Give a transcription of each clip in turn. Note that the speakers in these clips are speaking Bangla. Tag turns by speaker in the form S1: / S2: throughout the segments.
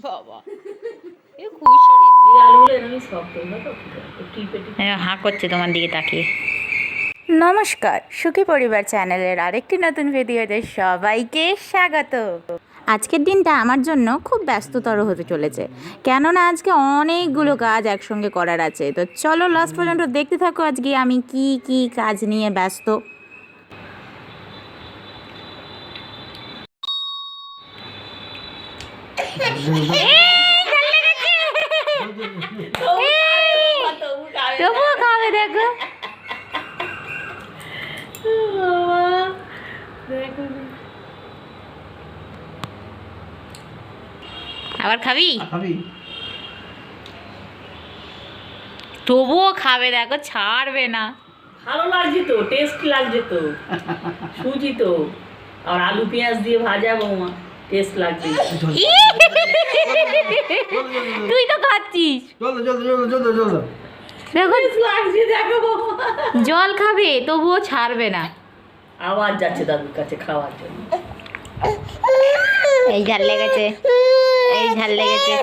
S1: বাবা খুশি হাঁ করছে তোমার দিকে তাকিয়ে। নমস্কার, সুখী পরিবার চ্যানেলের আরেকটি নতুন ভিডিওতে সবাইকে স্বাগত। আজকের দিনটা আমার জন্য খুব ব্যস্ততর হতে চলেছে, কেননা আজকে অনেকগুলো কাজ একসঙ্গে করার আছে। তো চলো লাস্ট পর্যন্ত দেখতে থাকো আজকে আমি কি কি কাজ নিয়ে ব্যস্ত। তবুও খাবে দেখো, আবার খাবি? তবুও খাবে দেখো, ছাড়বে না।
S2: ভালো লাগছে তো, টেস্ট লাগছে তো, সুজি তো আর আলু পেঁয়াজ দিয়ে ভাজা বৌমা, টেস্ট লাগছে।
S1: তুই তো খাচ্ছিস, দেখো জল খাবে তবুও ছাড়বে না।
S2: আওয়াজ যাচ্ছে দাদুর কাছে খাওয়ার জন্য।
S1: এই ঝাল লেগেছে, এই ঝাল লেগেছে।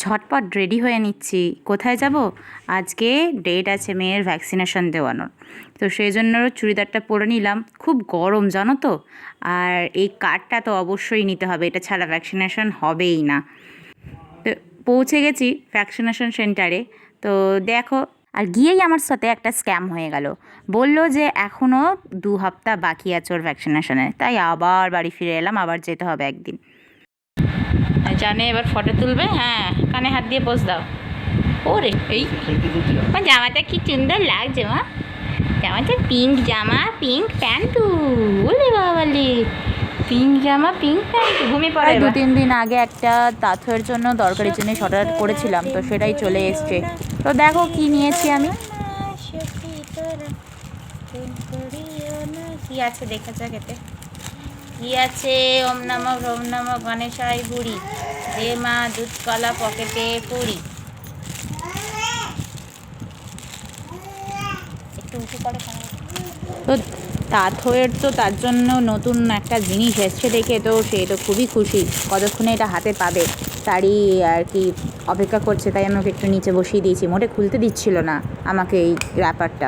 S1: ঝটপট রেডি হয়ে নিচ্ছি। কোথায় যাব? আজকে ডেট আছে মেয়ের ভ্যাকসিনেশন দেওয়ানোর, তো সেই জন্য চুড়িদারটা পরে নিলাম। খুব গরম জানো তো, আর এই কার্ডটা তো অবশ্যই নিতে হবে, এটা ছাড়া ভ্যাকসিনেশন হবেই না। তো পৌঁছে গেছি ভ্যাকসিনেশন সেন্টারে। তো দেখো, আর গিয়েই আমার সাথে একটা স্ক্যাম হয়ে গেল। বলল যে এখনও 2 সপ্তাহ বাকি আছে ওর ভ্যাকসিনেশনের। তাই আবার বাড়ি ফিরে এলাম, আবার যেতে হবে একদিন। জানে এবার ফটো তুলবে। হ্যাঁ, কানে হাত দিয়ে পোজ দাও। ওরে এই জামাটা কি সুন্দর লাগছে মা, জামাটা পিঙ্ক জামা, পিঙ্ক প্যান্ট। ওরে বাবালে, পিঙ্ক জামা, পিঙ্ক প্যান্ট। ঘুমিয়ে পড়ে। 2-3 দিন আগে একটা তাঁতের জন্য দরকারি জিনিস অর্ডার করেছিলাম, তো সেটাই চলে এসছে। তো দেখো কি নিয়েছি আমি। কি আছে দেখেছো খেতে? কি আছে? ওম নমঃ গণেশায় বুড়ি, দে মা দুধ কলা পকেটে পুরি। একটু উঁচু করে। তো তাঁতের তো তার জন্য নতুন একটা জিনিস এসছে দেখে তো সে তো খুবই খুশি। কতক্ষণে এটা হাতে পাবে তারই আর কি অপেক্ষা করছে। তাই আমি ওকে একটু নিচে বসিয়ে দিয়েছি, মোটে খুলতে দিচ্ছিল না আমাকে এই র্যাপারটা।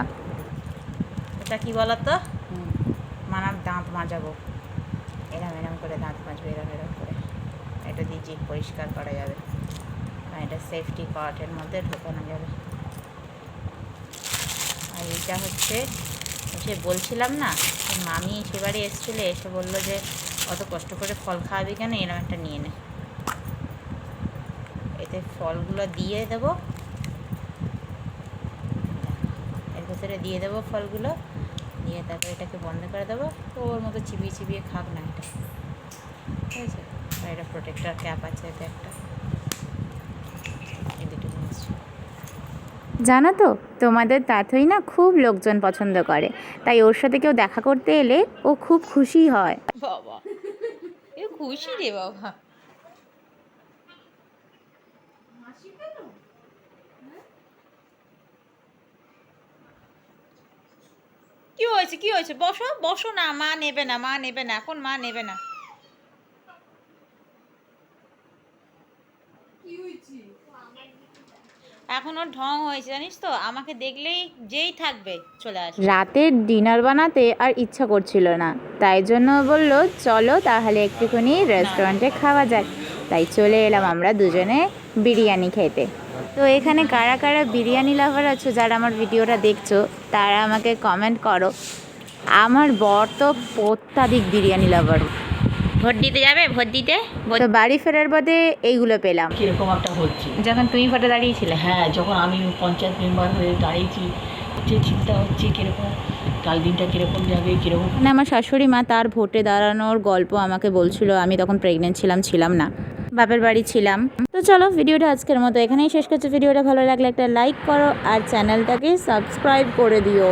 S1: এটা কি বলতো, মানার দাঁত মাজাবো, এরম করে দাঁত মাজবে, এরম করে। এটা দিয়ে জিভ পরিষ্কার করা যাবে, আর এটা সেফটি পার্টের মধ্যে ঢোকানো যাবে। আর এইটা হচ্ছে, সে বলছিলাম না মামি সেবারে এসেছিলো, এসে বললো যে অত কষ্ট করে ফল খাওয়াবি কেন, এরম একটা নিয়ে নে। এতে ফলগুলো দিয়ে দেবো, এর ভেতরে দিয়ে দেবো ফলগুলো, দিয়ে তারপরে এটাকে বন্ধ করে দেবো। তো ওর মতো চিবিয়ে চিবিয়ে খাক না এটা, ঠিক আছে। আর এটা প্রোটেক্টর ক্যাপ আছে এতে একটা। এই দুটো জিনিস জানো তো, তোমাদের তাঁতই না খুব লোকজন পছন্দ করে, তাই ওর সাথে কেউ দেখা করতে এলে ও খুব খুশি হয়। বাবা এ খুশি রে বাবা। কি হয়েছে, কি হয়েছে? বসো বসো না, মা নেবে না, মা নেবে না, এখন মা নেবে না। এখন ওর ঢং হয়েছে জানিস তো, আমাকে দেখলেই যেই থাকবে চলে আসবে। রাতের ডিনার বানাতে আর ইচ্ছা করছিল না, তাই জন্য বলল চলো তাহলে একটুখানি রেস্টুরেন্টে খাওয়া যাক। তাই চলে এলাম আমরা দুজনে বিরিয়ানি খেতে। তো এখানে কারা কারা বিরিয়ানি লাভার আছো, যারা আমার ভিডিওটা দেখছো তারা আমাকে কমেন্ট করো। আমার বর তো অত্যাধিক বিরিয়ানি লাভার। ভোট দিতে যাবে? ভোট দিতে তো বাড়ি ফেরার পথে এইগুলো পেলাম।
S2: কিরকম একটা হচ্ছে
S1: যখন তুমি ভোটে দাঁড়িয়েছিলে?
S2: হ্যাঁ, যখন আমি পঞ্চায়েত মেম্বার হয়ে দাঁড়িয়েছি, যে চিন্তা হচ্ছে কীরকম কাল দিনটা কীরকম যাবে, কীরকম।
S1: মানে আমার শাশুড়ি মা তার ভোটে দাঁড়ানোর গল্প আমাকে বলছিল। আমি তখন প্রেগনেন্ট ছিলাম না, বাপের বাড়ি ছিলাম। তো চলো ভিডিওটা আজকের মতো এখানেই শেষ করছি। ভিডিওটা ভালো লাগলে একটা লাইক করো আর চ্যানেলটাকে সাবস্ক্রাইব করে দিও।